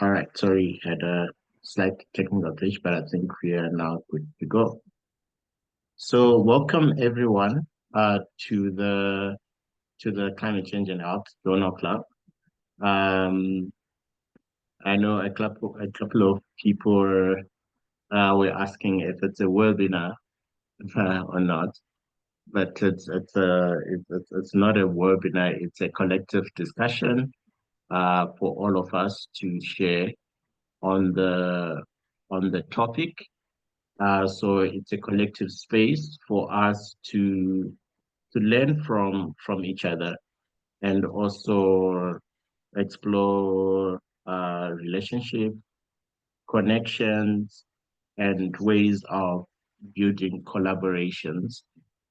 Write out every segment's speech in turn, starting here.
All right, sorry, had a slight technical glitch, but I think we are now good to go. So, welcome everyone to the Climate Change and Health Donor Club. Um, I know a couple of people were asking if it's a webinar or not, but it's not a webinar. It's a collective discussion for all of us to share on the topic. So it's a collective space for us to learn from each other and also explore relationship, connections, and ways of building collaborations.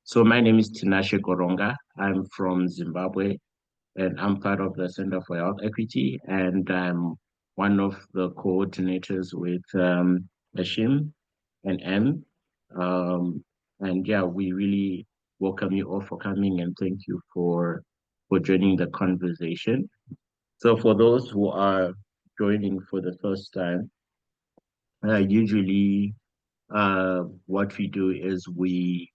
So my name is Tinashe Goronga. I'm from Zimbabwe, and I'm part of the Center for Health Equity, and I'm one of the coordinators with Ashim and M. Um, and yeah, we really welcome you all for coming and thank you for joining the conversation. So for those who are joining for the first time, usually what we do is we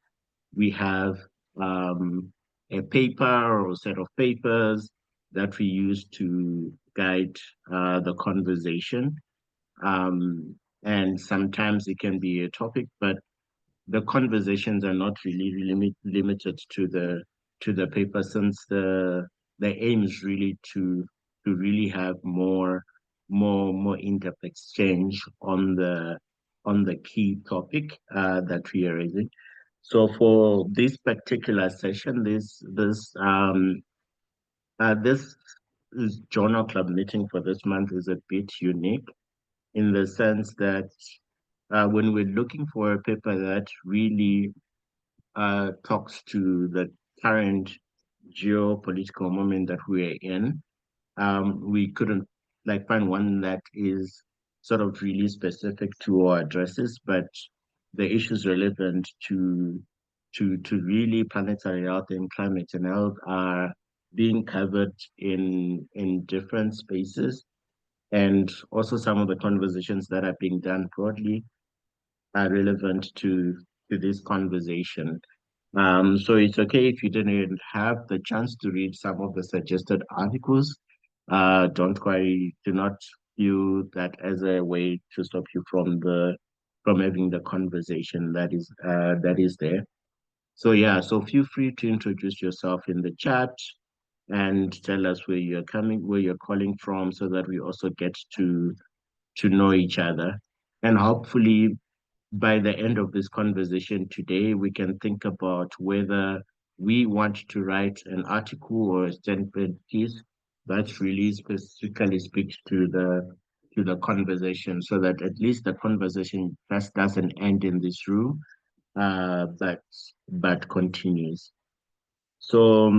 have um, a paper or a set of papers that we use to guide the conversation. Um, and sometimes it can be a topic, but the conversations are not really limited to the paper since the aim is really to really have more in-depth exchange on the key topic that we are raising. So for this particular session, this journal club meeting for this month is a bit unique in the sense that when we're looking for a paper that really talks to the current geopolitical moment that we're in, we couldn't find one that is sort of really specific to our addresses, but the issues relevant to really planetary health and climate and health are being covered in different spaces, and also some of the conversations that are being done broadly are relevant to this conversation. So it's okay if you didn't have the chance to read some of the suggested articles. Don't worry, do not view that as a way to stop you from having the conversation that is there. So yeah, so feel free to introduce yourself in the chat and tell us where you're calling from, so that we also get to know each other. And hopefully by the end of this conversation today, we can think about whether we want to write an article or a statement piece that really specifically speaks to the conversation, so that at least the conversation just doesn't end in this room, but continues. So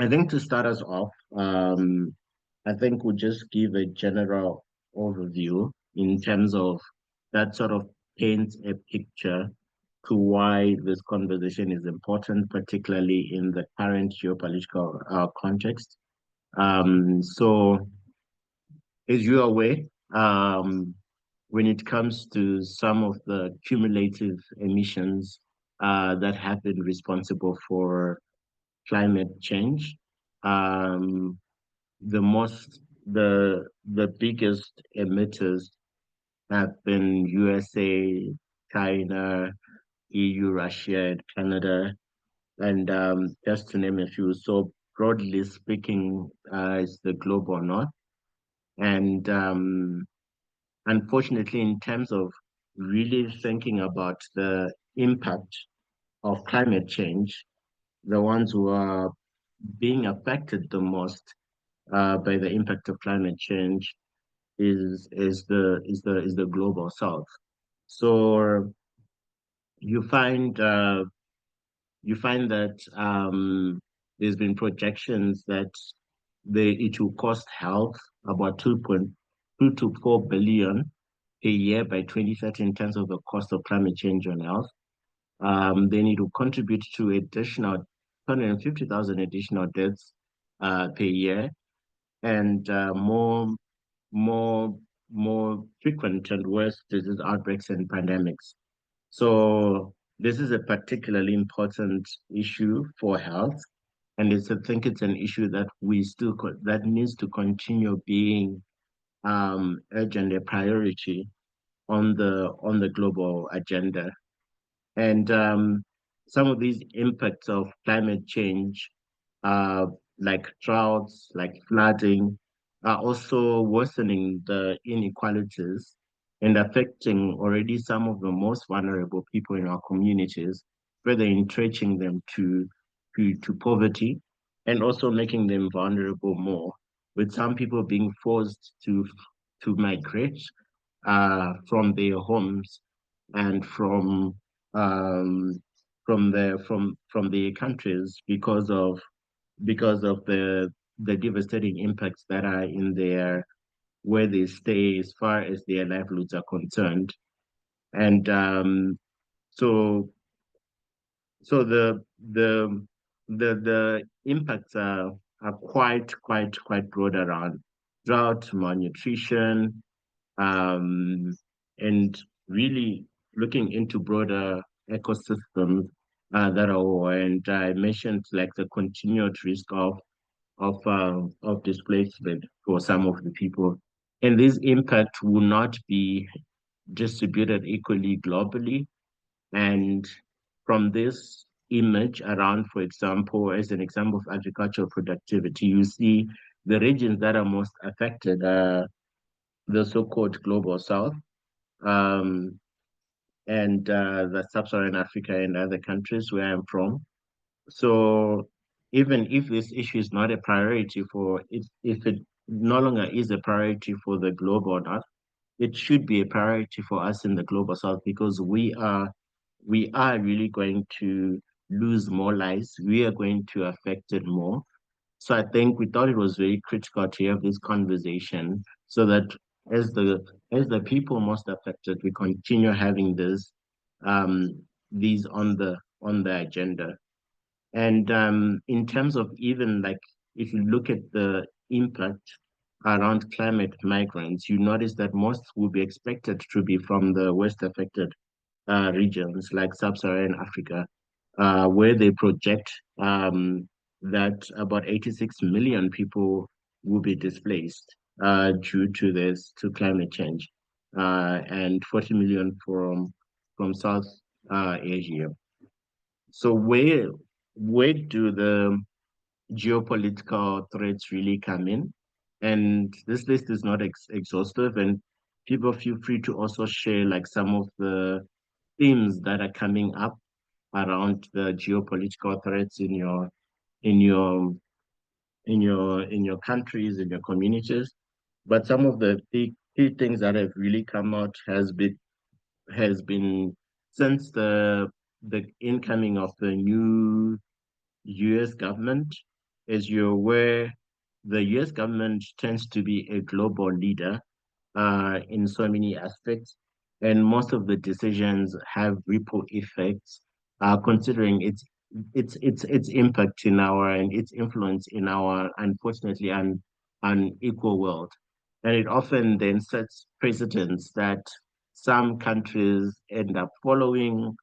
I think to start us off, I think we'll just give a general overview in terms of that sort of paints a picture to why this conversation is important, particularly in the current geopolitical context. So, as you are aware, um, when it comes to some of the cumulative emissions that have been responsible for climate change, um, the most the biggest emitters have been USA, China, EU, Russia, and Canada, and just to name a few. So broadly speaking, it's the global north. And unfortunately, in terms of really thinking about the impact of climate change, the ones who are being affected the most by the impact of climate change is the global south. So you find you find that there's been projections that it will cost health about 2.2 to 4 billion a year by 2030 in terms of the cost of climate change on health. Then it will contribute to additional 150,000 additional deaths per year, and more. more more frequent and worse disease outbreaks and pandemics. So this is a particularly important issue for health, and I think it's an issue that that needs to continue being urgent, a priority on the global agenda. And some of these impacts of climate change, uh, like droughts, like flooding, are also worsening the inequalities and affecting already some of the most vulnerable people in our communities, further entrenching them to poverty and also making them vulnerable more, with some people being forced to migrate from their homes and um, from the countries because of the devastating impacts that are in their where they stay as far as their livelihoods are concerned. And so so the impacts are quite broad around drought, malnutrition, um, and really looking into broader ecosystems that are, and I mentioned like the continued risk of displacement for some of the people, and this impact will not be distributed equally globally. And from this image around, for example, as an example of agricultural productivity, you see the regions that are most affected are the so-called global south, um, and the sub-Saharan Africa and other countries where I'm from. So even if this issue is not a priority for it, if it no longer is a priority for the global north, it should be a priority for us in the global south because we are really going to lose more lives. We are going to affect it more. So I think we thought it was very critical to have this conversation so that as the as the people most affected, we continue having these on the agenda. And in terms of even like if you look at the impact around climate migrants, you notice that most will be expected to be from the worst affected regions like sub-Saharan Africa, where they project that about 86 million people will be displaced due to to climate change, and 40 million from South Asia. So where do the geopolitical threats really come in? And this list is not exhaustive, and people feel free to also share like some of the themes that are coming up around the geopolitical threats in your in your countries, in your communities. But some of the key things that have really come out has been since the incoming of the new US government. As you're aware, the US government tends to be a global leader in so many aspects, and most of the decisions have ripple effects, considering its impact in our and its influence in our unfortunately unequal world, and it often then sets precedents that some countries end up following,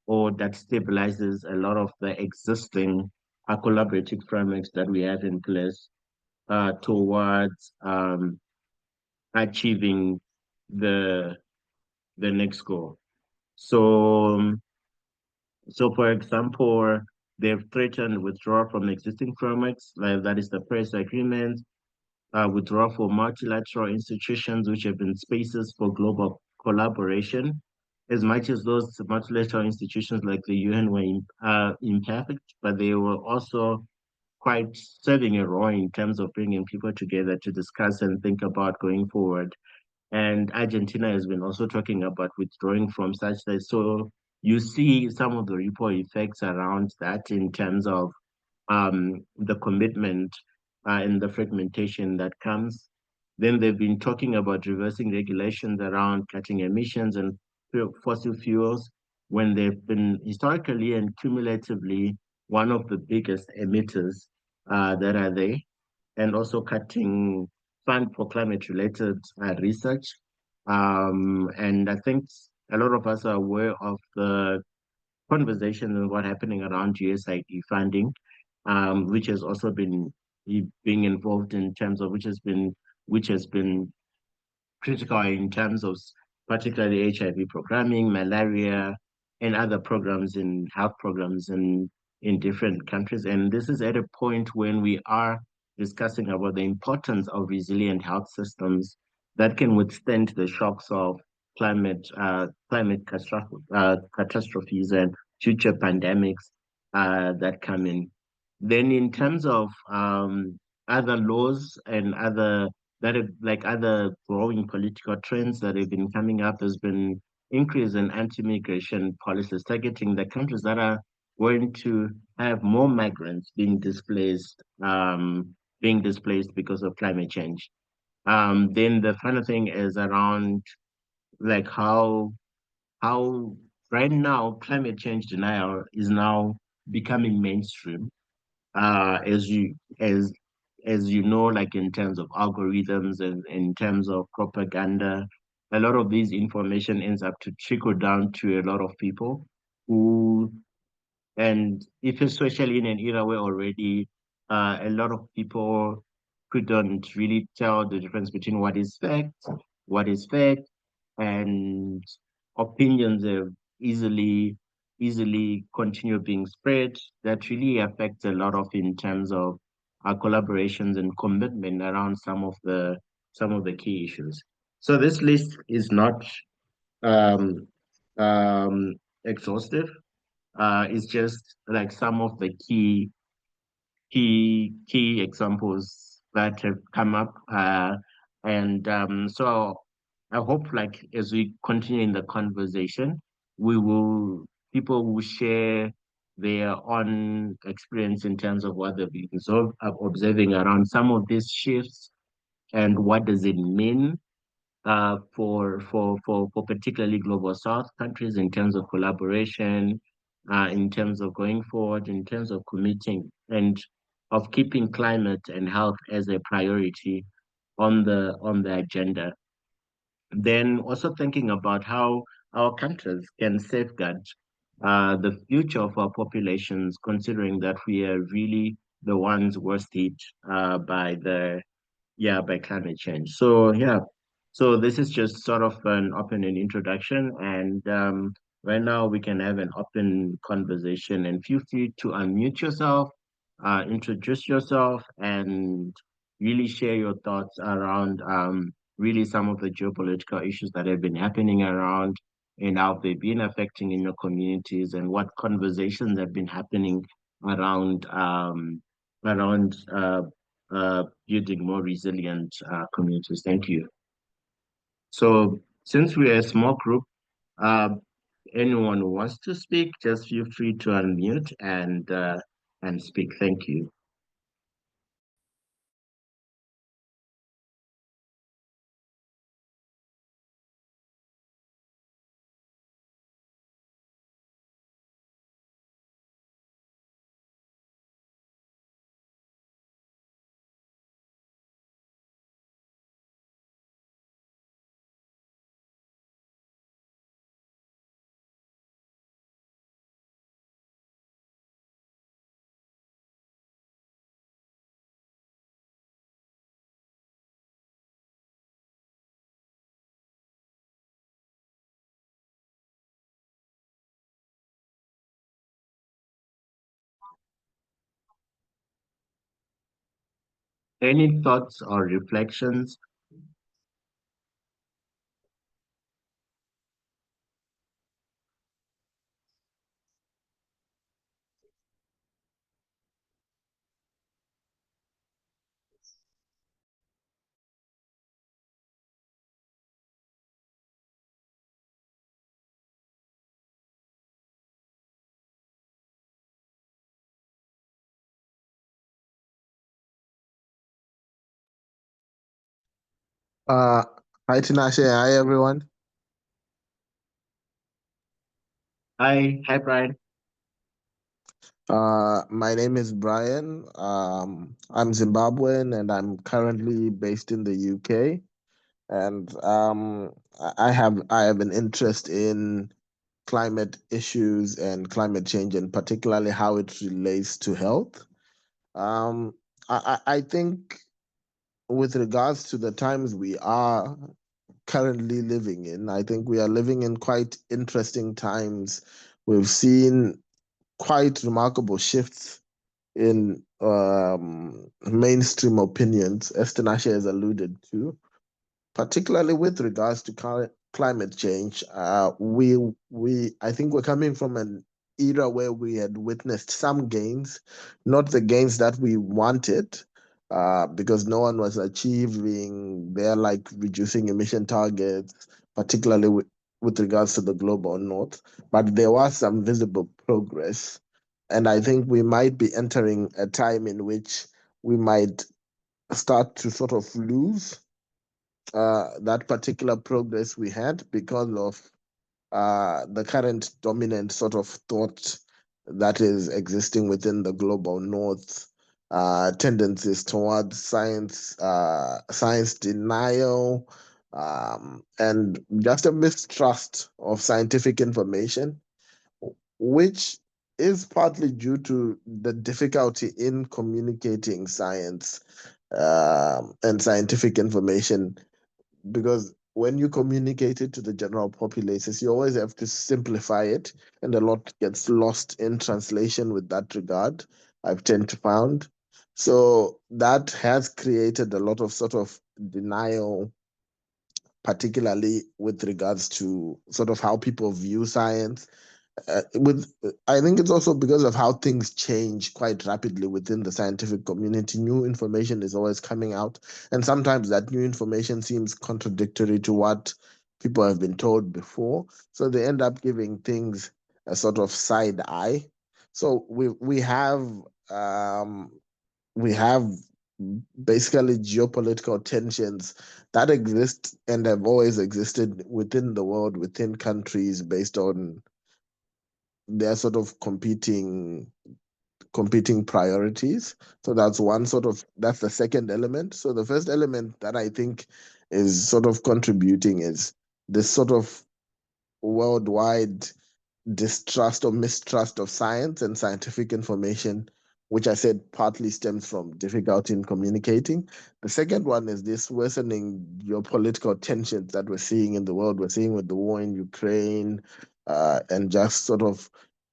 or that stabilizes a lot of the existing collaborative frameworks that we have in place towards achieving the the next goal. So, so for example, they've threatened withdrawal from existing frameworks, like that is the Paris Agreement, withdraw from multilateral institutions, which have been spaces for global collaboration. As much as those multilateral institutions like the UN were imperfect, but they were also quite serving a role in terms of bringing people together to discuss and think about going forward. And Argentina has been also talking about withdrawing from such that. So you see some of the ripple effects around that in terms of the commitment and the fragmentation that comes. Then they've been talking about reversing regulations around cutting emissions and fossil fuels when they've been historically and cumulatively one of the biggest emitters that are there, and also cutting fund for climate-related research. And I think a lot of us are aware of the conversation and what happening around GSID funding, which has also been being involved in terms of which has been critical in terms of particularly HIV programming, malaria, and other programs in health programs in different countries. And this is at a point when we are discussing about the importance of resilient health systems that can withstand the shocks of catastrophes and future pandemics that come in. Then, in terms of other laws and other growing political trends that have been coming up. There's been increase in anti-migration policies targeting the countries that are going to have more migrants being displaced because of climate change. Then the final thing is around like how right now climate change denial is now becoming mainstream uh, as you as as you know, like in terms of algorithms and in terms of propaganda, a lot of these information ends up to trickle down to a lot of people who, and if especially in an era where already a lot of people couldn't really tell the difference between what is fact, and opinions have easily continue being spread. That really affects a lot of in terms of our collaborations and commitment around some of the key issues. So this list is not um, um, exhaustive. It's just like some of the key examples that have come up. And so I hope like as we continue in the conversation, we will people will share their own experience in terms of what they've been observing around some of these shifts and what does it mean for particularly global South countries in terms of collaboration, in terms of going forward, in terms of committing and of keeping climate and health as a priority on the agenda. Then also thinking about how our countries can safeguard the future of our populations, considering that we are really the ones worst hit by climate change. So yeah, so this is just sort of an open introduction, and right now we can have an open conversation. And feel free to unmute yourself, introduce yourself, and really share your thoughts around really some of the geopolitical issues that have been happening around and how they've been affecting in your communities, and what conversations have been happening around building more resilient communities. Thank you. So, since we're a small group, uh, anyone who wants to speak, just feel free to unmute and speak. Thank you. Any thoughts or reflections? Uh, Hi Tinashe, hi everyone. Hi, Brian. My name is Brian. I'm Zimbabwean and I'm currently based in the UK. And I have an interest in climate issues and climate change, and particularly how it relates to health. Um, I think with regards to the times we are currently living in, I think we are living in quite interesting times. We've seen quite remarkable shifts in mainstream opinions, as Tinashe has alluded to, particularly with regards to climate change. We I think we're coming from an era where we had witnessed some gains, not the gains that we wanted, because no one was achieving their like reducing emission targets, particularly with regards to the global north. But there was some visible progress, and I think we might be entering a time in which we might start to sort of lose that particular progress we had because of the current dominant sort of thought that is existing within the global north, tendencies towards science denial, and just a mistrust of scientific information, which is partly due to the difficulty in communicating science and scientific information, because when you communicate it to the general populaces, you always have to simplify it, and a lot gets lost in translation with that regard, I've tend to found. So that has created a lot of sort of denial, particularly with regards to sort of how people view science, with I think it's also because of how things change quite rapidly within the scientific community. New information is always coming out, and sometimes that new information seems contradictory to what people have been told before. So they end up giving things a sort of side eye. So um, we have basically geopolitical tensions that exist and have always existed within the world, within countries, based on they're sort of competing priorities. So that's the second element. So the first element that I think is sort of contributing is this sort of worldwide distrust or mistrust of science and scientific information, which I said partly stems from difficulty in communicating. The second one is this worsening geopolitical tensions that we're seeing in the world. We're seeing with the war in Ukraine, and just sort of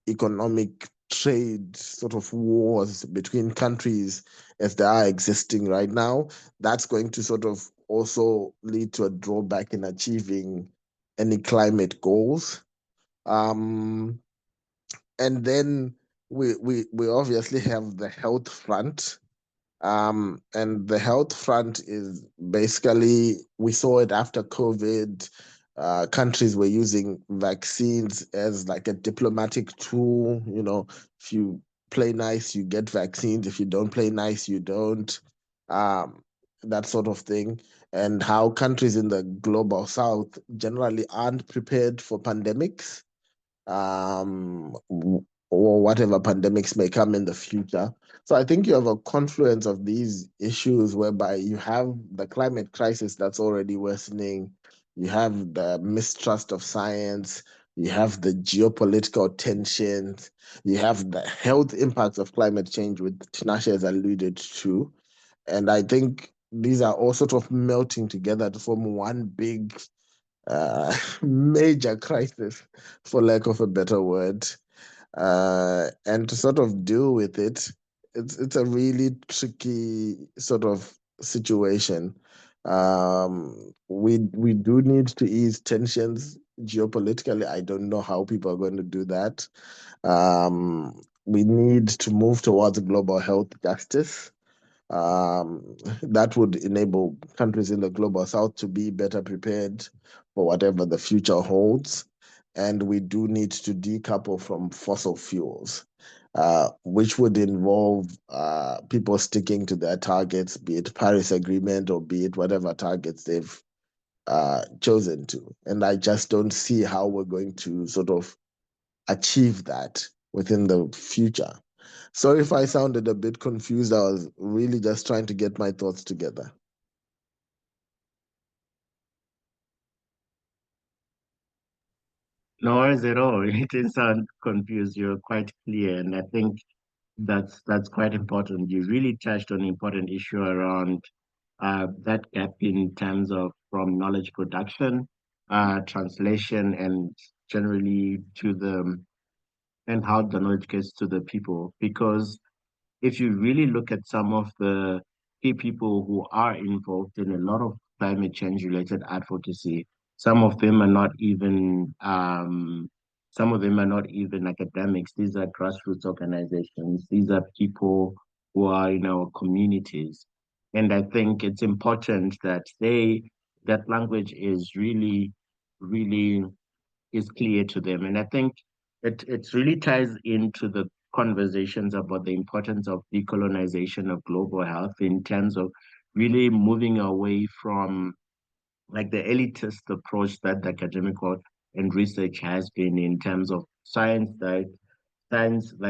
economic trade sort of wars between countries as they are existing right now. That's going to sort of also lead to a drawback in achieving any climate goals. Um, and then we obviously have the health front. And the health front is basically, we saw it after COVID. Countries were using vaccines as like a diplomatic tool. If you play nice, you get vaccines. If you don't play nice, you don't. Um, that sort of thing. And how countries in the global south generally aren't prepared for pandemics, or whatever pandemics may come in the future. So I think you have a confluence of these issues whereby you have the climate crisis that's already worsening, you have the mistrust of science, you have the geopolitical tensions, you have the health impacts of climate change, which Tinashe has alluded to. And I think these are all sort of melting together to form one big major crisis, for lack of a better word. And to sort of deal with it, it's a really tricky sort of situation. We do need to ease tensions geopolitically. I don't know how people are going to do that. We need to move towards global health justice, that would enable countries in the global south to be better prepared for whatever the future holds. And we do need to decouple from fossil fuels, which would involve people sticking to their targets, be it Paris Agreement or be it whatever targets they've chosen to. And I just don't see how we're going to sort of achieve that within the future. Sorry if I sounded a bit confused. I was really just trying to get my thoughts together. No worries at all. You didn't sound confused. You're quite clear, and I think that's quite important. You really touched on an important issue around that gap in terms of from knowledge production, translation, and generally to the and how the knowledge gets to the people. Because if you really look at some of the key people who are involved in a lot of climate change related advocacy, some of them are not even some of them are not even academics. These are grassroots organizations. These are people who are in our communities. And I think it's important that that language is really is clear to them. And I think it really ties into the conversations about the importance of decolonization of global health in terms of really moving away from like the elitist approach that the academic world and research has been in terms of science, like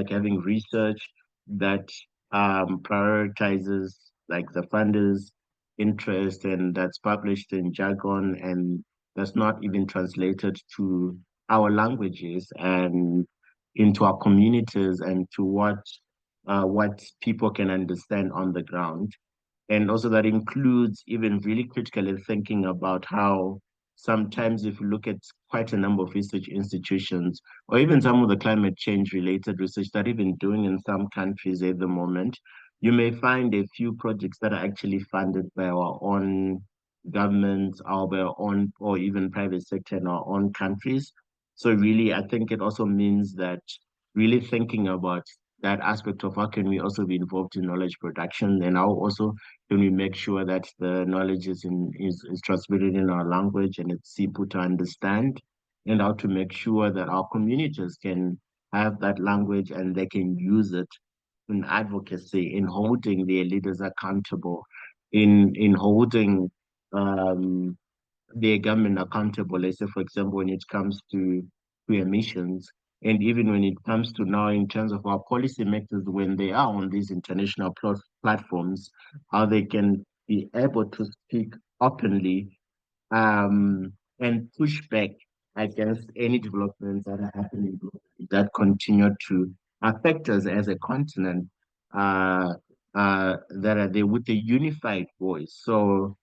having research that prioritizes like the funders' interest and that's published in jargon and that's not even translated to our languages and into our communities and to what people can understand on the ground. And also that includes even really critically thinking about how sometimes if you look at quite a number of research institutions or even some of the climate change related research that even doing in some countries at the moment, you may find a few projects that are actually funded by our own governments or by our own or even private sector in our own countries. So really, I think it also means that really thinking about that aspect of how can we also be involved in knowledge production and how also can we make sure that the knowledge is transmitted in our language and it's simple to understand, and how to make sure that our communities can have that language and they can use it in advocacy, in holding their leaders accountable, in holding um, their government accountable. Let's say, for example, when it comes to emissions, and even when it comes to now in terms of our policymakers when they are on these international platforms, how they can be able to speak openly and push back against any developments that are happening globally that continue to affect us as a continent, uh, that are there with a unified voice. So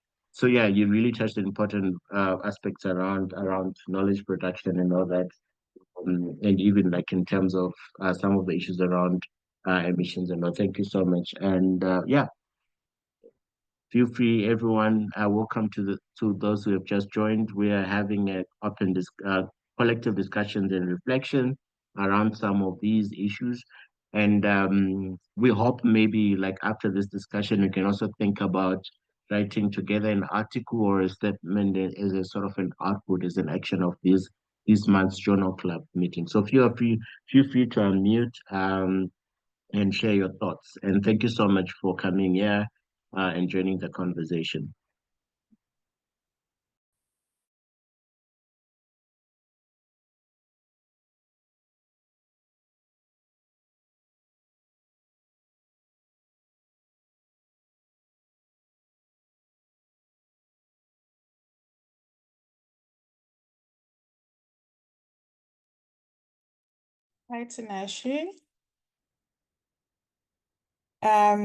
yeah, you really touched on important aspects around knowledge production and all that, and even like in terms of some of the issues around emissions and all. Thank you so much. And yeah, feel free, everyone. Welcome to those who have just joined. We are having a collective discussions and reflection around some of these issues, and we hope maybe like after this discussion, we can also think about writing together an article or a statement as a sort of an output, as an action of this month's journal club meeting. So feel free to unmute. And share your thoughts. And thank you so much for coming here and joining the conversation. Hi, Tinashe.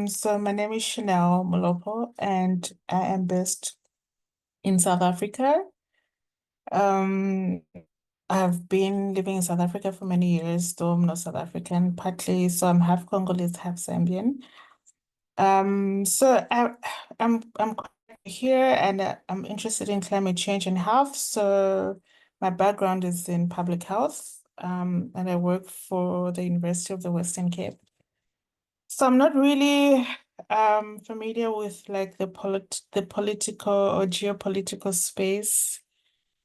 So my name is Chanel Molopo, and I am based in South Africa. Um, I've been living in South Africa for many years, though I'm not South African, partly, so I'm half Congolese, half Zambian. So I'm here and I'm interested in climate change and health. So my background is in public health, and I work for the University of the Western Cape. So I'm not really familiar with like the political or geopolitical space.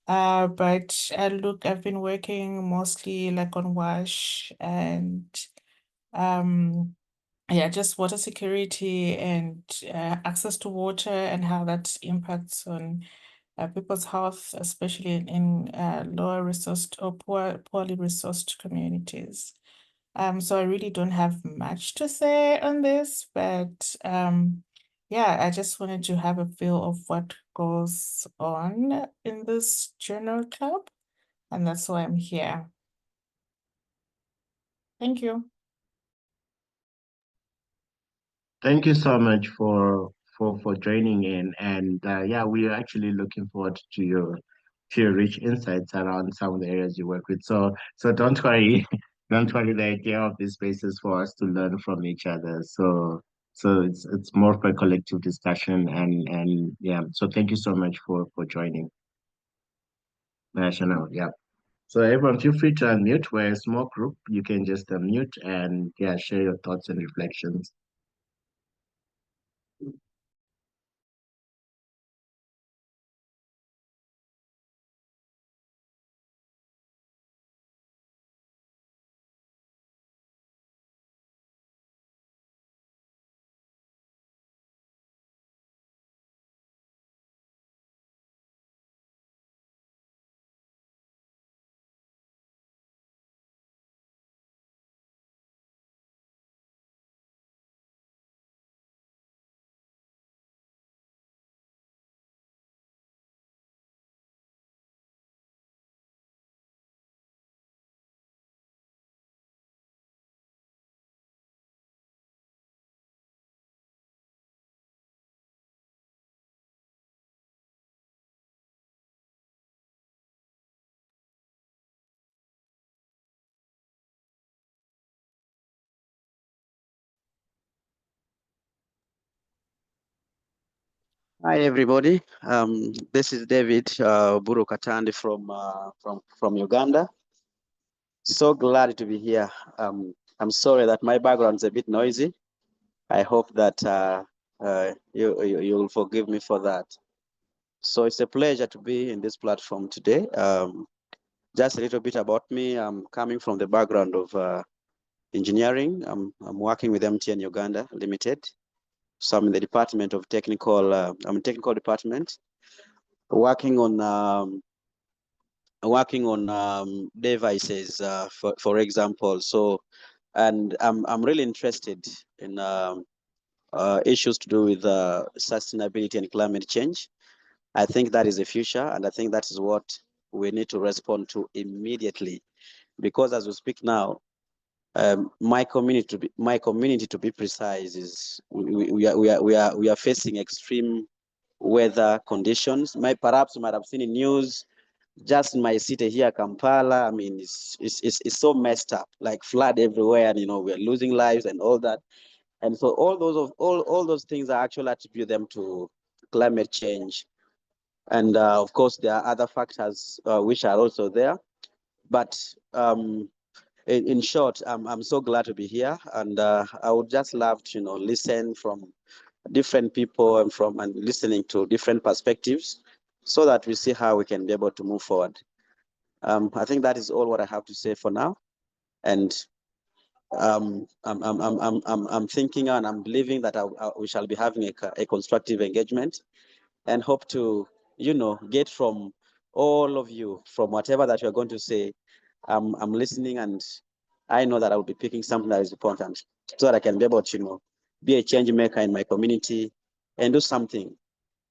But I've been working mostly like on WASH and um yeah, just water security and access to water and how that impacts on people's health, especially in lower resourced or poorly resourced communities. So I really don't have much to say on this, but yeah, I just wanted to have a feel of what goes on in this journal club, and that's why I'm here. Thank you. Thank you so much for joining in, and yeah, we are actually looking forward to your rich insights around some of the areas you work with. So don't worry, don't worry. The idea of this space is for us to learn from each other. So it's more of a collective discussion, and yeah. So thank you so much for joining, National. Yeah. So everyone, feel free to unmute. We're a small group. You can just unmute and yeah, share your thoughts and reflections. Hi everybody. This is David Buru Katandi from Uganda. So glad to be here. I'm sorry that my background is a bit noisy. I hope that you will forgive me for that. So it's a pleasure to be in this platform today. Just a little bit about me. I'm coming from the background of engineering. I'm working with MTN Uganda Limited. So I'm in the department of technical. I'm in technical department, working on devices, for example. So, and I'm really interested in issues to do with sustainability and climate change. I think that is the future, and I think that is what we need to respond to immediately, because as we speak now, my community to be precise is we are facing extreme weather conditions. Perhaps you might have seen in news, just in my city here, Kampala. I mean, it's so messed up, like flood everywhere, and we're losing lives and all that. And so all those things I actually attribute them to climate change. And of course, there are other factors which are also there. But in short, I'm so glad to be here, and I would just love to listen from different people and listening to different perspectives, so that we see how we can be able to move forward. I think that is all what I have to say for now, and I'm thinking and I'm believing that we shall be having a constructive engagement, and hope to get from all of you, from whatever that you're going to say. I'm listening, and I know that I will be picking something that is important, so that I can be able to be a change maker in my community and do something.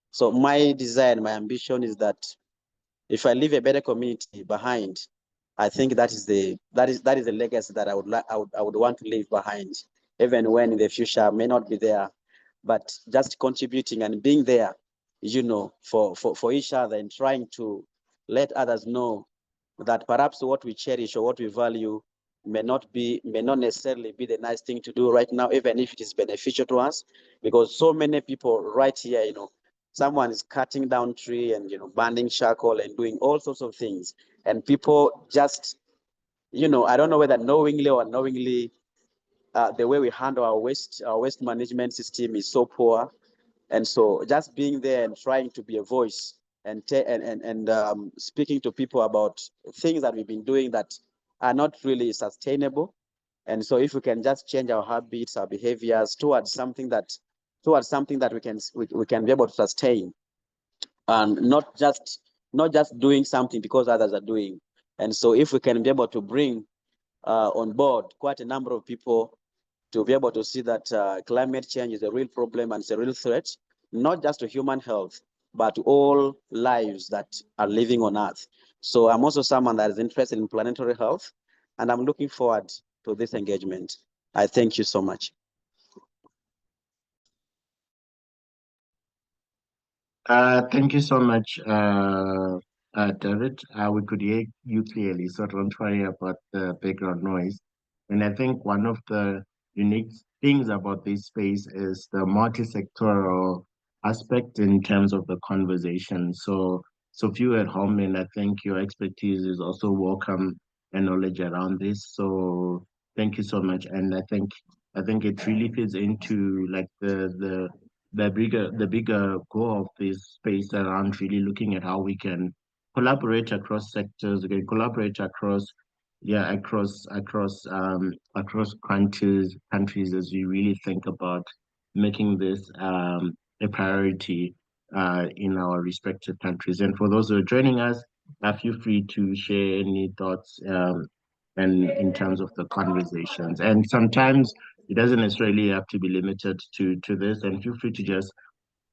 So my desire and my ambition is that if I leave a better community behind, I think that is the legacy that I would want to leave behind, even when in the future I may not be there, but just contributing and being there, for each other, and trying to let others know that perhaps what we cherish or what we value may not necessarily be the nice thing to do right now, even if it is beneficial to us, because so many people right here, someone is cutting down tree and burning charcoal and doing all sorts of things, and people just I don't know whether knowingly or unknowingly, the way we handle our waste management system is so poor. And so just being there and trying to be a voice and speaking to people about things that we've been doing that are not really sustainable. And so if we can just change our habits, our behaviors towards something that we can be able to sustain, and not just doing something because others are doing. And so if we can be able to bring on board, quite a number of people, to be able to see that climate change is a real problem and it's a real threat, not just to human health, but to all lives that are living on Earth. So I'm also someone that is interested in planetary health, and I'm looking forward to this engagement. I thank you so much. Thank you so much, David. We could hear you clearly, so don't worry about the background noise. And I think one of the unique things about this space is the multi-sectoral aspect in terms of the conversation. So if you at home, and I think your expertise is also welcome and knowledge around this. So thank you so much. And I think it really fits into like the bigger goal of this space around really looking at how we can collaborate across sectors, we can collaborate across countries as we really think about making this a priority in our respective countries. And for those who are joining us, feel free to share any thoughts and in terms of the conversations. And sometimes it doesn't necessarily have to be limited to this. And feel free to just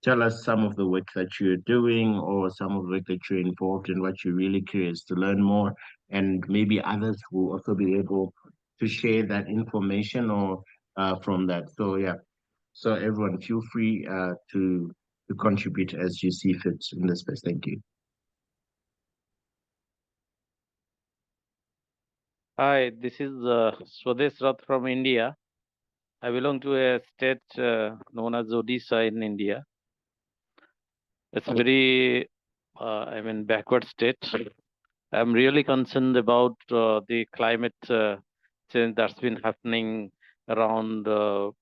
tell us some of the work that you're doing or some of the work that you're involved in, what you're really curious to learn more. And maybe others will also be able to share that information or from that. So yeah, so everyone feel free to contribute as you see fit in this space. Thank you. Hi, this is Swadesh Rath from India. I belong to a state known as Odisha in India. It's very, backward state. I'm really concerned about the climate change that's been happening around for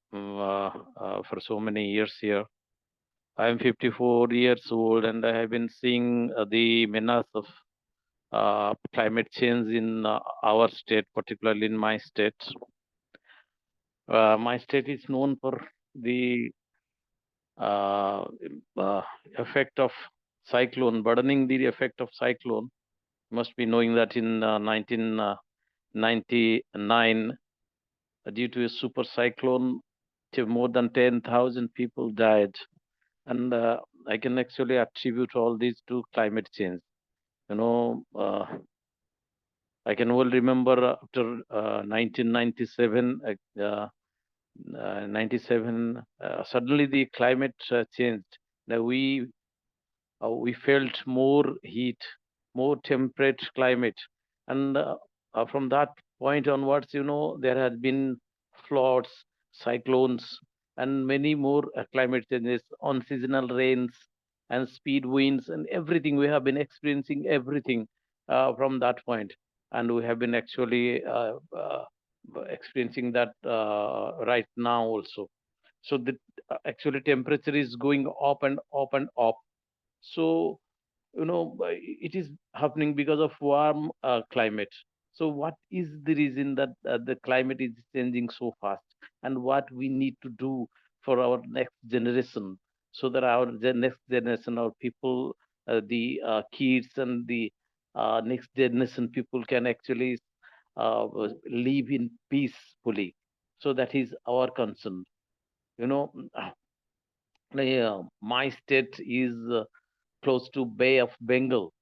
so many years here. I'm 54 years old and I have been seeing the menace of climate change in our state, particularly in my state. My state is known for the uh, effect of cyclone, burdening the effect of cyclone. Must be knowing that in 1999, due to a super cyclone, more than 10,000 people died. And I can actually attribute all these to climate change. You know, I can well remember after 1997, 97, suddenly the climate changed. Now we felt more heat, more temperate climate, and from that point onwards, there has been floods, cyclones, and many more climate changes, unseasonal rains, and speed winds, and everything. We have been experiencing everything from that point, and we have been actually experiencing that right now also. So the actually temperature is going up and up and up. So it is happening because of warm climate. So what is the reason that the climate is changing so fast, and what we need to do for our next generation, so that our next generation, our people, the kids and the next generation people can actually live in peacefully. So that is our concern. you know my state is close to Bay of Bengal,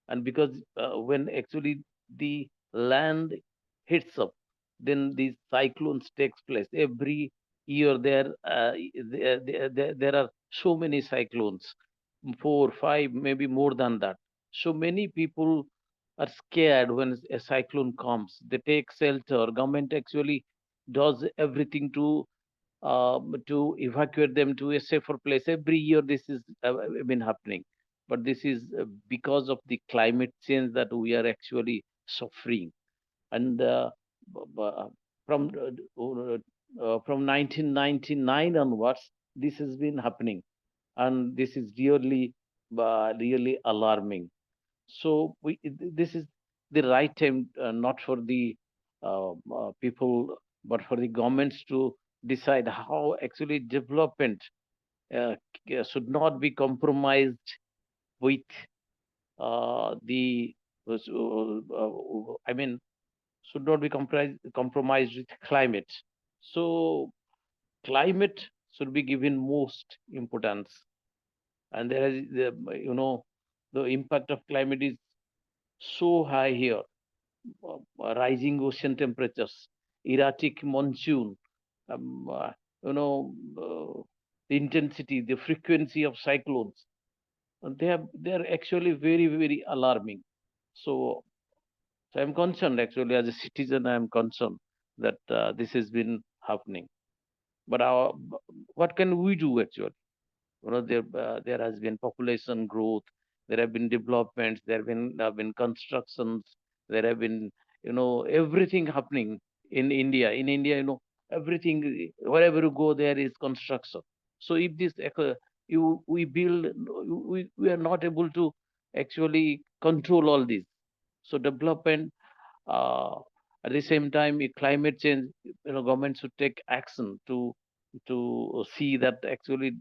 and because when actually the land hits up, then these cyclones takes place every year. There are so many cyclones, 4 5 maybe more than that. So many people are scared when a cyclone comes. They take shelter. Government actually does everything to evacuate them to a safer place. Every year this is been happening, but this is because of the climate change that we are actually suffering. And from from 1999 onwards, this has been happening, and this is really alarming. So this is the right time, not for the people, but for the governments to decide how actually development should not be compromised with the I mean should not be compromised with climate. So climate should be given most importance. And there is, the impact of climate is so high here. Rising ocean temperatures, erratic monsoon, um, uh, you know, the intensity, the frequency of cyclones. They are actually very, very alarming. So, so I'm concerned actually as a citizen. I'm concerned that this has been happening. But what can we do actually? There has been population growth, there have been developments, there have been constructions, there have been everything happening in India, everything, wherever you go there is construction. So if this we build, we are not able to actually control all this. So development, uh, at the same time, climate change, government should take action to see that actually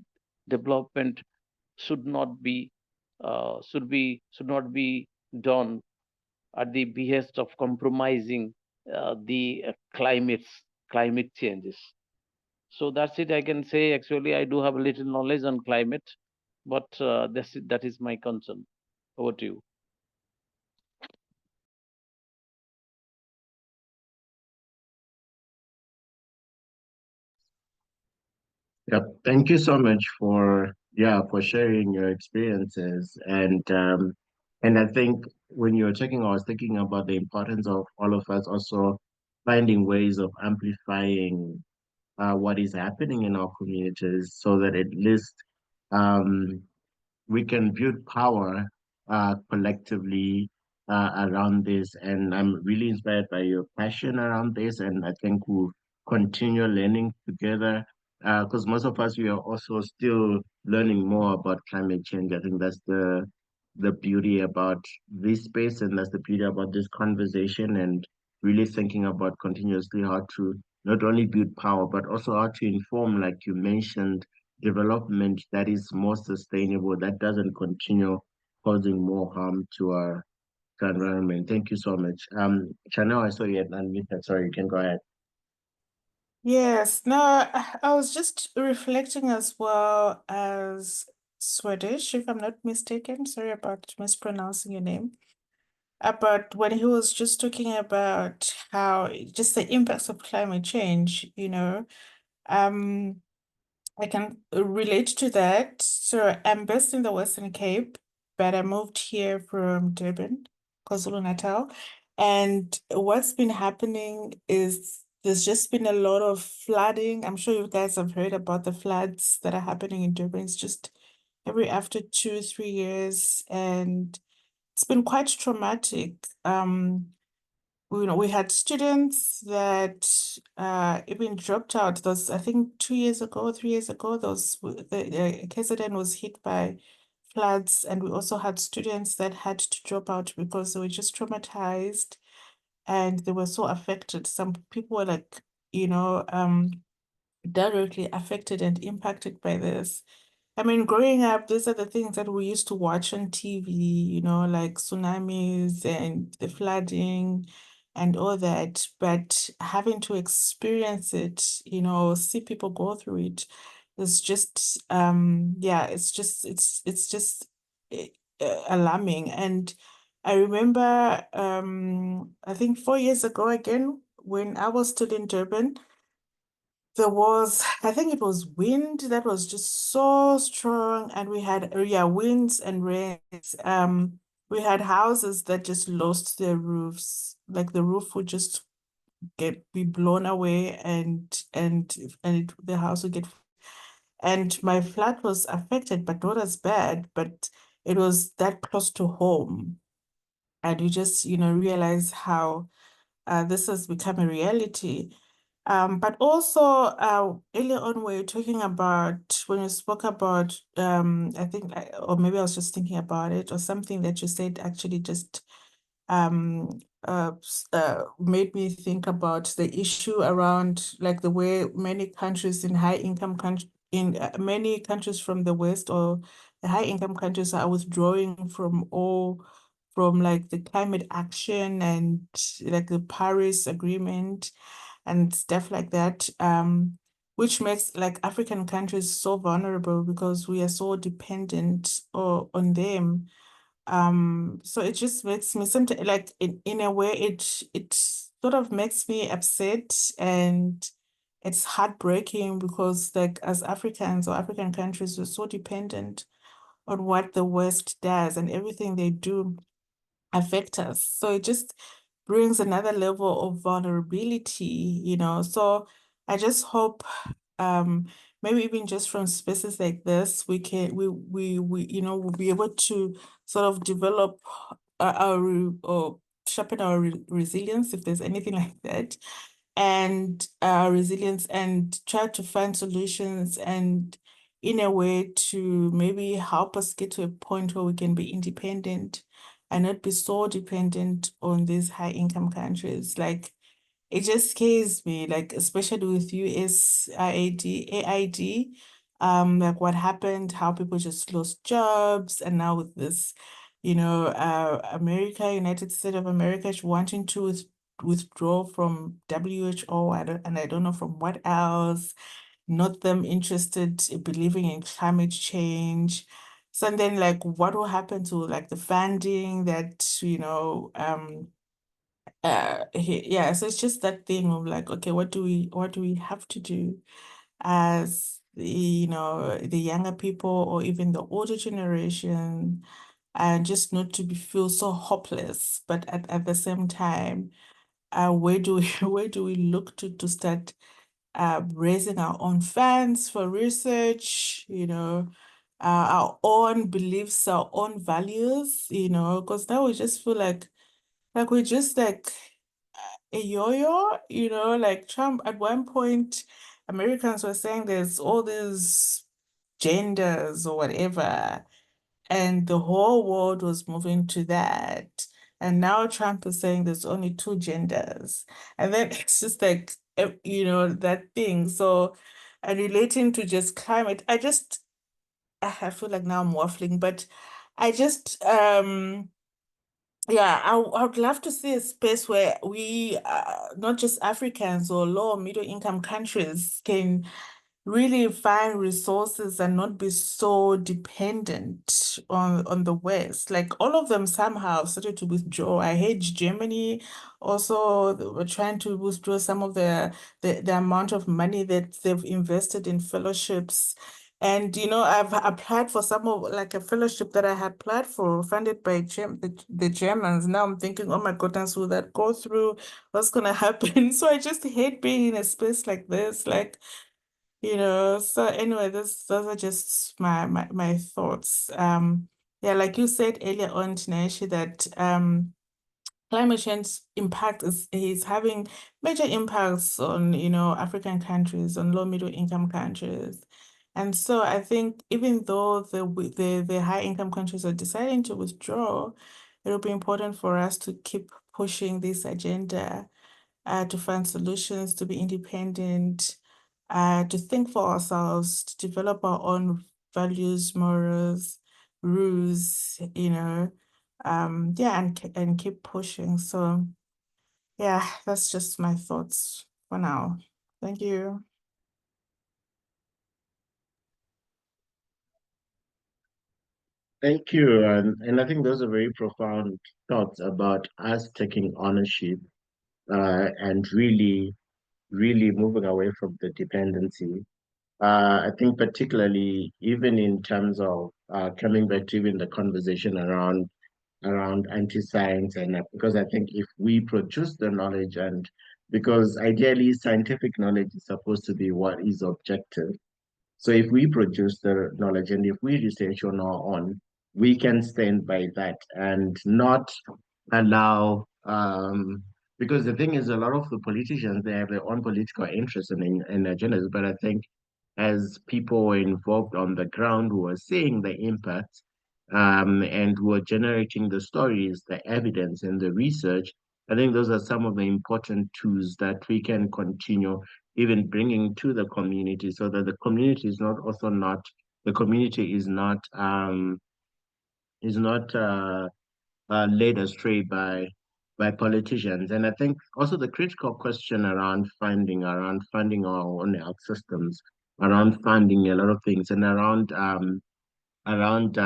development should not be done at the behest of compromising the climate changes. So that's it. I can say actually I do have a little knowledge on climate, but that is my concern. Over to you. Yep. Thank you so much for sharing your experiences. And I think when you were talking, I was thinking about the importance of all of us also finding ways of amplifying what is happening in our communities so that at least um, we can build power collectively around this. And I'm really inspired by your passion around this. And I think we'll continue learning together because most of us, we are also still learning more about climate change. I think that's the beauty about this space, and that's the beauty about this conversation, and really thinking about continuously how to not only build power, but also how to inform, like you mentioned, development that is more sustainable, that doesn't continue causing more harm to our environment. Thank you so much. Chanel, I saw you had unmuted. Sorry, you can go ahead. Yes, no, I was just reflecting as well as Swedish, if I'm not mistaken. Sorry about mispronouncing your name. But when he was just talking about how just the impacts of climate change, I can relate to that. So I'm based in the Western Cape, but I moved here from Durban, KwaZulu-Natal. And what's been happening is there's just been a lot of flooding. I'm sure you guys have heard about the floods that are happening in Durban. It's just every after 2, 3 years, and it's been quite traumatic. We had students that even dropped out. Those, I think 2 years ago, 3 years ago, the KZN was hit by floods, and we also had students that had to drop out because they were just traumatized and they were so affected. Some people were like, directly affected and impacted by this. I mean, growing up, these are the things that we used to watch on TV, like tsunamis and the flooding and all that. But having to experience it, see people go through it, it's just, yeah, it's just eh, alarming. And I remember, I think 4 years ago again, when I was still in Durban, there was, I think it was wind that was just so strong, and we had, yeah, winds and rains. We had houses that just lost their roofs, like the roof would just be blown away, the house would get, and my flat was affected, but not as bad, but it was that close to home. And you just, realize how this has become a reality. But also, earlier on, we were talking about when you spoke about, I think, or maybe I was just thinking about it, or something that you said actually just um, made me think about the issue around like the way many countries in high income countries, in many countries from the West or the high income countries are withdrawing from all from like the climate action and like the Paris Agreement and stuff like that, which makes like African countries so vulnerable because we are so dependent on them. So it just makes me sometimes like in a way it sort of makes me upset, and it's heartbreaking because like as Africans or African countries, we're so dependent on what the West does, and everything they do affect us. So it just brings another level of vulnerability, you know. So I just hope maybe even just from spaces like this, we you know, we'll be able to sort of develop our or sharpen our resilience, if there's anything like that, and resilience, and try to find solutions, and in a way to maybe help us get to a point where we can be independent and not be so dependent on these high income countries. Like it just scares me, like especially with AID, like what happened, how people just lost jobs, and now with this, you know, United States of America wanting to withdraw from WHO, and I don't know from what else, not them interested in believing in climate change. So and then like what will happen to like the funding that, you know, yeah, so it's just that thing of like, okay, what do we have to do as the, you know, the younger people or even the older generation, and just not to be feel so hopeless, but at the same time, where do we where do we look to start raising our own funds for research, you know, our own beliefs, our own values, you know, because now we just feel like we're just like a yo-yo, you know, like Trump at one point, Americans were saying there's all these genders or whatever, and the whole world was moving to that. And now Trump is saying there's only two genders. And then it's just like, you know, that thing. So, and relating to just climate, I feel like now I'm waffling, but I just, yeah, I would love to see a space where we, not just Africans or low or middle income countries, can really find resources and not be so dependent on the West. Like all of them somehow started to withdraw. I hate Germany. Also, they were trying to withdraw some of the amount of money that they've invested in fellowships. And you know, I've applied for some of like a fellowship that I had applied for, funded by the Germans. Now I'm thinking, oh my goodness, will that go through? What's gonna happen? So I just hate being in a space like this. Like, you know, so anyway, those are just my thoughts. Yeah, like you said earlier on, Tinashe, that climate change impact is having major impacts on, you know, African countries, on low middle income countries. And so I think even though the high income countries are deciding to withdraw, it'll be important for us to keep pushing this agenda, to find solutions, to be independent, to think for ourselves, to develop our own values, morals, rules, you know, yeah, and keep pushing. So yeah, that's just my thoughts for now. Thank you. Thank you. And I think those are very profound thoughts about us taking ownership and really moving away from the dependency. I think particularly even in terms of coming back to even the conversation around anti-science, and because I think if we produce the knowledge, and because ideally scientific knowledge is supposed to be what is objective, so if we produce the knowledge and if we research on our own, we can stand by that and not allow because the thing is a lot of the politicians, they have their own political interests and agendas, but I think as people were involved on the ground who are seeing the impact and who are generating the stories, the evidence and the research, I think those are some of the important tools that we can continue even bringing to the community so that the community is not also not the community is not led astray by politicians. And I think also the critical question around funding our own health systems, around funding a lot of things, and around around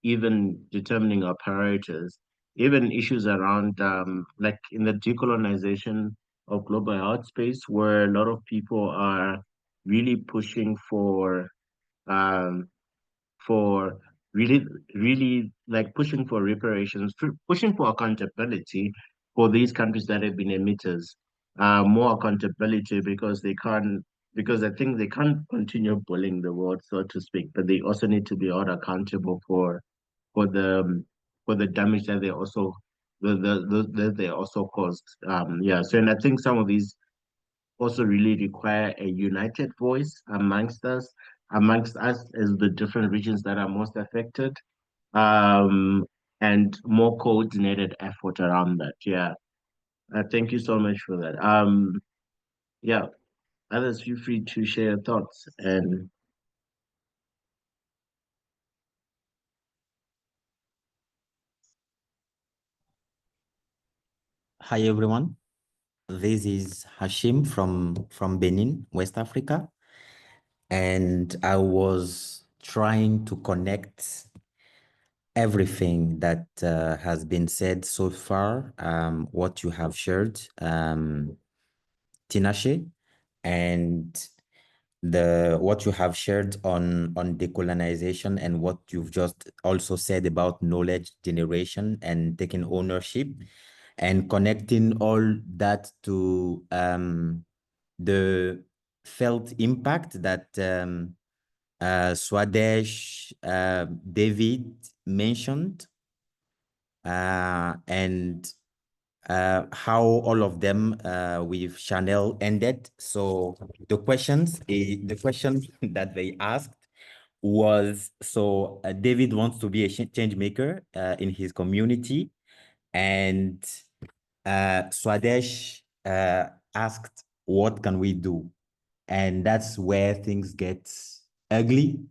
even determining our priorities, even issues around like in the decolonization of global health space, where a lot of people are really pushing um, for really like pushing for reparations, pushing for accountability for these countries that have been emitters, more accountability because I think they can't continue bullying the world, so to speak, but they also need to be held accountable for the for the damage that they also that they also caused. Yeah. So and I think some of these also really require a united voice amongst us as the different regions that are most affected, um, and more coordinated effort around that. Yeah. Thank you so much for that. Yeah, others feel free to share your thoughts and Hi everyone, this is Hashim from Benin, West Africa, and I was trying to connect everything that has been said so far, what you have shared, Tinashe, and what you have shared on decolonization and what you've just also said about knowledge generation and taking ownership and connecting all that to the felt impact that Swadesh, David mentioned, and how all of them with Chanel ended. So the the question that they asked was, so David wants to be a change maker in his community, and Swadesh asked, what can we do? And that's where things get ugly,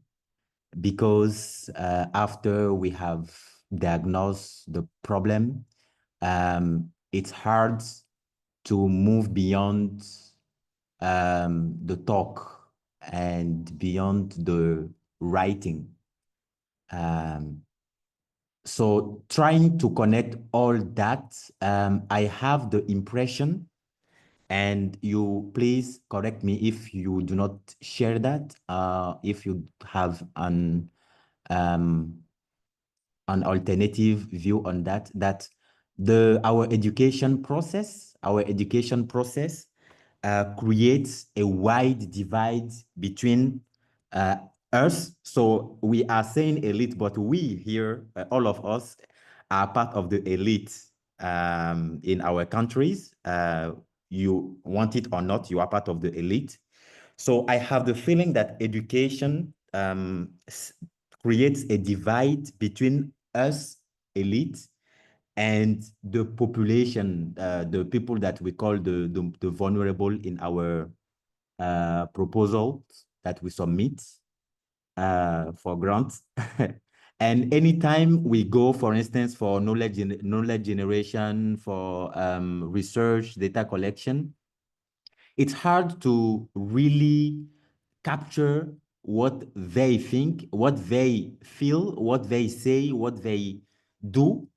because after we have diagnosed the problem, it's hard to move beyond the talk and beyond the writing. So trying to connect all that, I have the impression, and you please correct me if you do not share that, if you have an alternative view on that, that our education process creates a wide divide between us. So we are saying elite, but we here, all of us, are part of the elite in our countries. You want it or not, you are part of the elite. So I have the feeling that education creates a divide between us, elite, and the population, the people that we call the vulnerable in our proposal that we submit for grants. And anytime we go, for instance, for knowledge generation, for research, data collection, it's hard to really capture what they think, what they feel, what they say, what they do.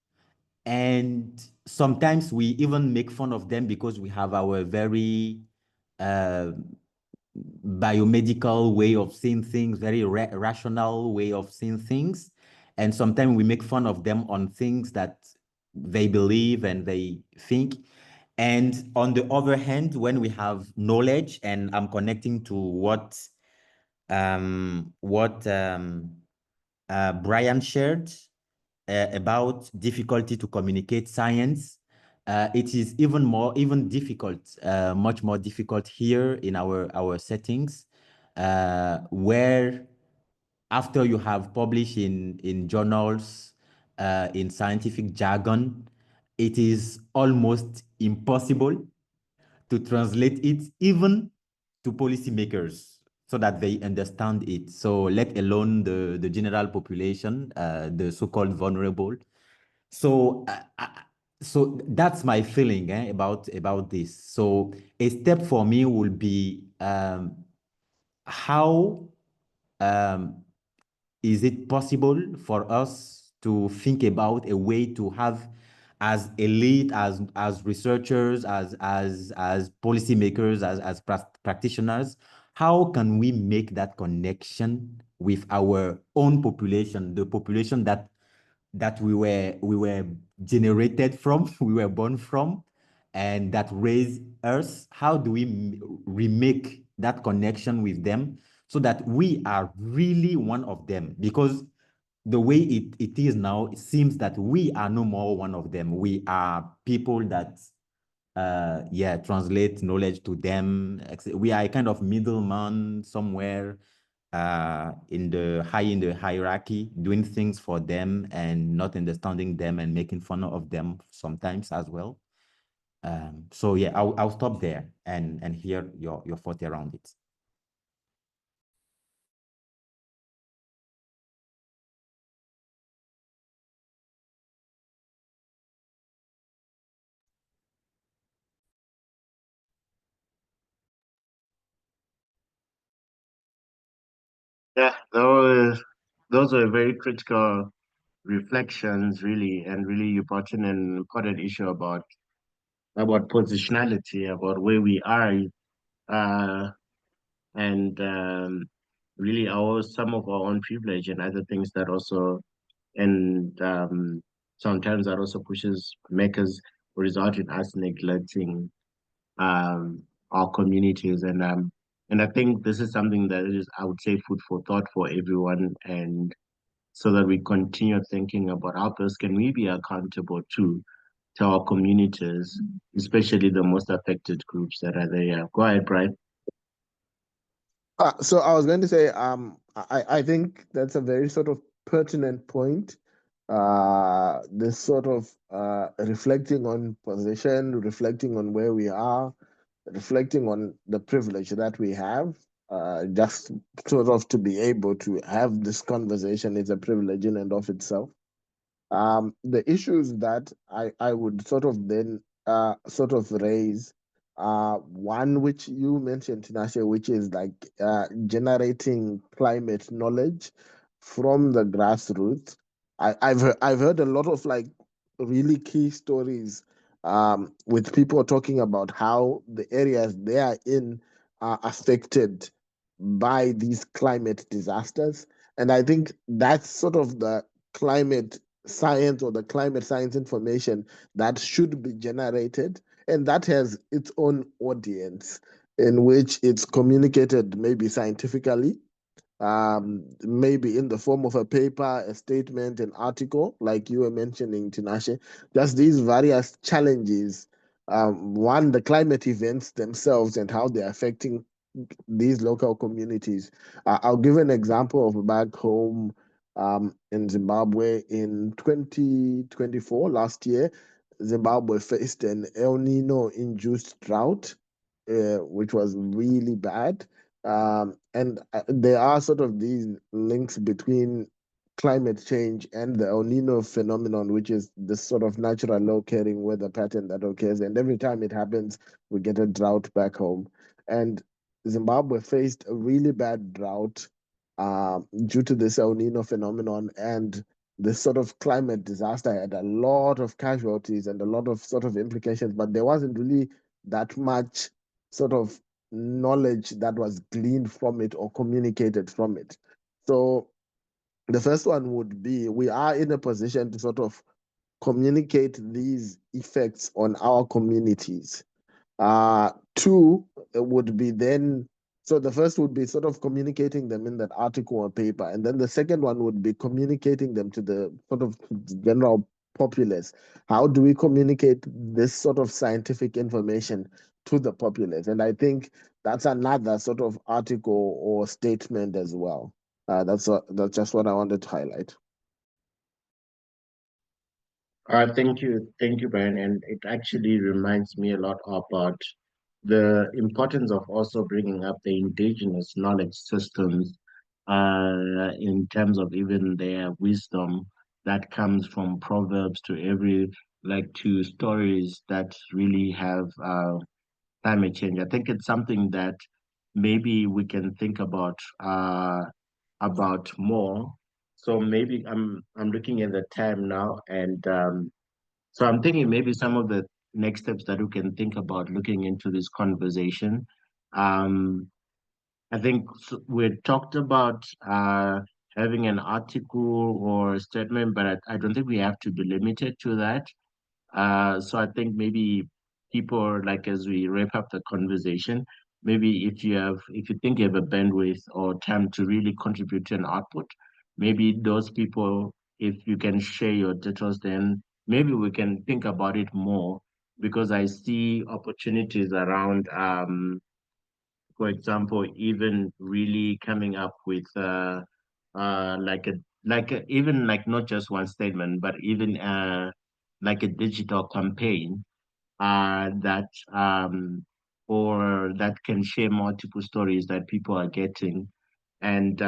And sometimes we even make fun of them because we have our very uh, biomedical way of seeing things, very rational way of seeing things. And sometimes we make fun of them on things that they believe and they think. And on the other hand, when we have knowledge, and I'm connecting to what Brian shared about difficulty to communicate science, it is even difficult, much more difficult here in our settings, where after you have published in journals, in scientific jargon, it is almost impossible to translate it even to policymakers. so that they understand it. So let alone the general population, the so-called vulnerable. So so that's my feeling about this. So a step for me will be how is it possible for us to think about a way to have as elite, as researchers, as policymakers, as practitioners, how can we make that connection with our own population, the population that we were generated from, we were born from, and that raised us? How do we remake that connection with them so that we are really one of them? Because the way it is now, it seems that we are no more one of them. We are people that translate knowledge to them. We are a kind of middleman somewhere in the hierarchy, doing things for them and not understanding them and making fun of them sometimes as well. So yeah, I'll stop there and hear your thought around it. Yeah, those were very critical reflections, really, and really you brought in an important issue about positionality, about where we are, uh, and really our some of our own privilege and other things that also, and sometimes that also pushes makers result in us neglecting um, our communities, and I think this is something that is, I would say, food for thought for everyone, and so that we continue thinking about how best can we be accountable to our communities, especially the most affected groups that are there. Go ahead, Brian. So I was going to say, I think that's a very sort of pertinent point. This sort of reflecting on position, reflecting on where we are, reflecting on the privilege that we have. Just sort of to be able to have this conversation is a privilege in and of itself. The issues that I would sort of then sort of raise, one which you mentioned, Tinashe, which is like generating climate knowledge from the grassroots. I've heard a lot of like really key stories with people talking about how the areas they are in are affected by these climate disasters. And I think that's sort of the climate science or the climate science information that should be generated, and that has its own audience in which it's communicated maybe scientifically, maybe in the form of a paper, a statement, an article, like you were mentioning, Tinashe. Just these various challenges. One, the climate events themselves and how they're affecting these local communities. I'll give an example of back home in Zimbabwe in 2024, last year. Zimbabwe faced an El Nino induced drought, which was really bad. And there are sort of these links between climate change and the El Nino phenomenon, which is this sort of natural low carrying weather pattern that occurs. And every time it happens, we get a drought back home. And Zimbabwe faced a really bad drought due to this El Nino phenomenon, and this sort of climate disaster had a lot of casualties and a lot of sort of implications, but there wasn't really that much sort of knowledge that was gleaned from it or communicated from it. So the first one would be we are in a position to sort of communicate these effects on our communities. Two would be then, so the first would be sort of communicating them in that article or paper. And then the second one would be communicating them to the sort of general populace. How do we communicate this sort of scientific information to the populace? And I think that's another sort of article or statement as well. That's just what I wanted to highlight. Thank you, Brian. And it actually reminds me a lot about the importance of also bringing up the indigenous knowledge systems in terms of even their wisdom that comes from proverbs to every like to stories that really have climate change. I think it's something that maybe we can think about more. So maybe I'm looking at the time now, and so I'm thinking maybe some of the next steps that we can think about looking into this conversation. Um, I think we talked about having an article or a statement, but I don't think we have to be limited to that. So I think maybe people like as we wrap up the conversation, maybe if you think you have a bandwidth or time to really contribute to an output, maybe those people, if you can share your details, then maybe we can think about it more because I see opportunities around for example, even really coming up with even like not just one statement, but even like a digital campaign that or that can share multiple stories that people are getting, and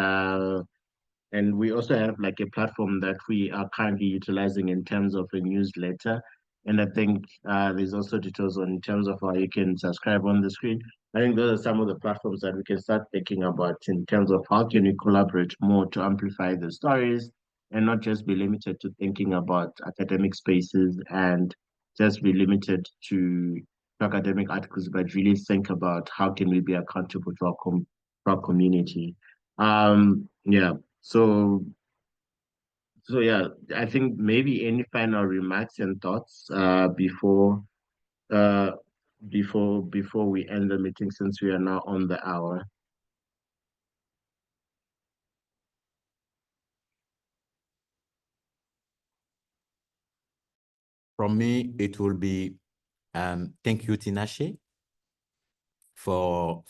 we also have like a platform that we are currently utilizing in terms of a newsletter. And I think there's also details on in terms of how you can subscribe on the screen. I think those are some of the platforms that we can start thinking about in terms of how can we collaborate more to amplify the stories and not just be limited to thinking about academic spaces and just be limited to academic articles, but really think about how can we be accountable to to our community. Yeah. So, so yeah, I think maybe any final remarks and thoughts uh before we end the meeting since we are now on the hour. From me, it will be thank you, Tinashe, for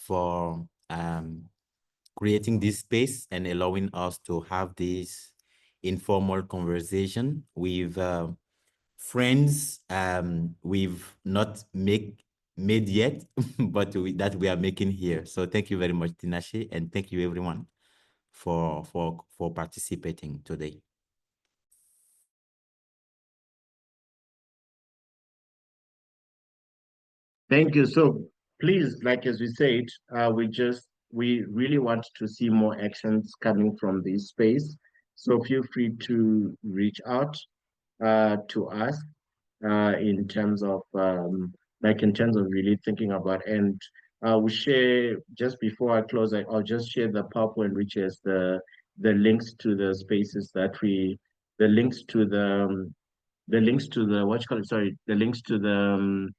creating this space and allowing us to have this informal conversation with friends we've not made yet, but that we are making here. So thank you very much, Tinashe, and thank you everyone for participating today. Thank you. So please, like as we said, we really want to see more actions coming from this space. So feel free to reach out to us in terms of in terms of really thinking about and we share just before I close I'll just share the PowerPoint which is the links to the spaces that we the links to the links to the what you call it sorry the links to the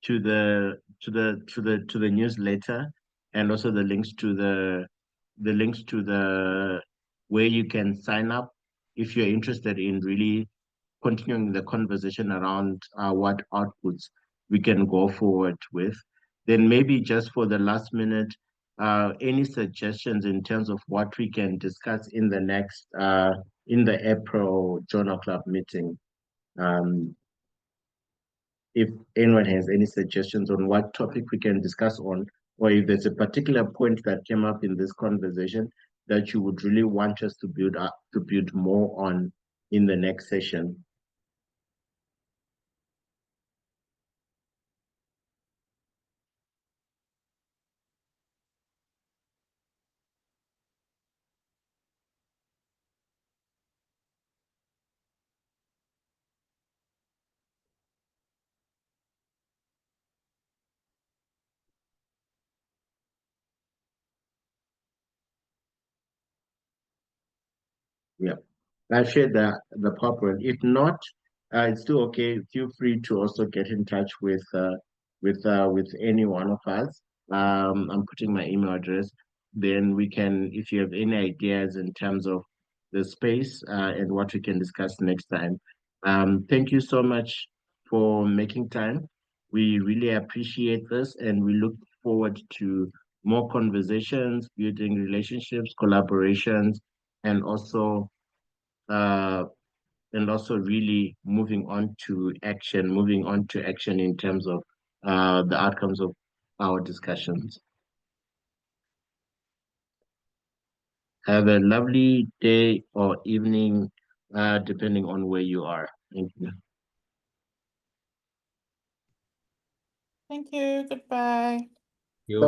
to the newsletter and also the links to the where you can sign up if you're interested in really continuing the conversation around what outputs we can go forward with. Then maybe just for the last minute, any suggestions in terms of what we can discuss in the next in the April Journal Club meeting. Um, if anyone has any suggestions on what topic we can discuss on, or if there's a particular point that came up in this conversation that you would really want us to build more on in the next session. Yeah. I've shared the PowerPoint. If not, it's still okay. Feel free to also get in touch with any one of us. I'm putting my email address. Then we can, if you have any ideas in terms of the space and what we can discuss next time. Thank you so much for making time. We really appreciate this, and we look forward to more conversations, building relationships, collaborations, and also uh, really moving on to action in terms of the outcomes of our discussions. Have a lovely day or evening, depending on where you are. Thank you. Thank you. Goodbye. You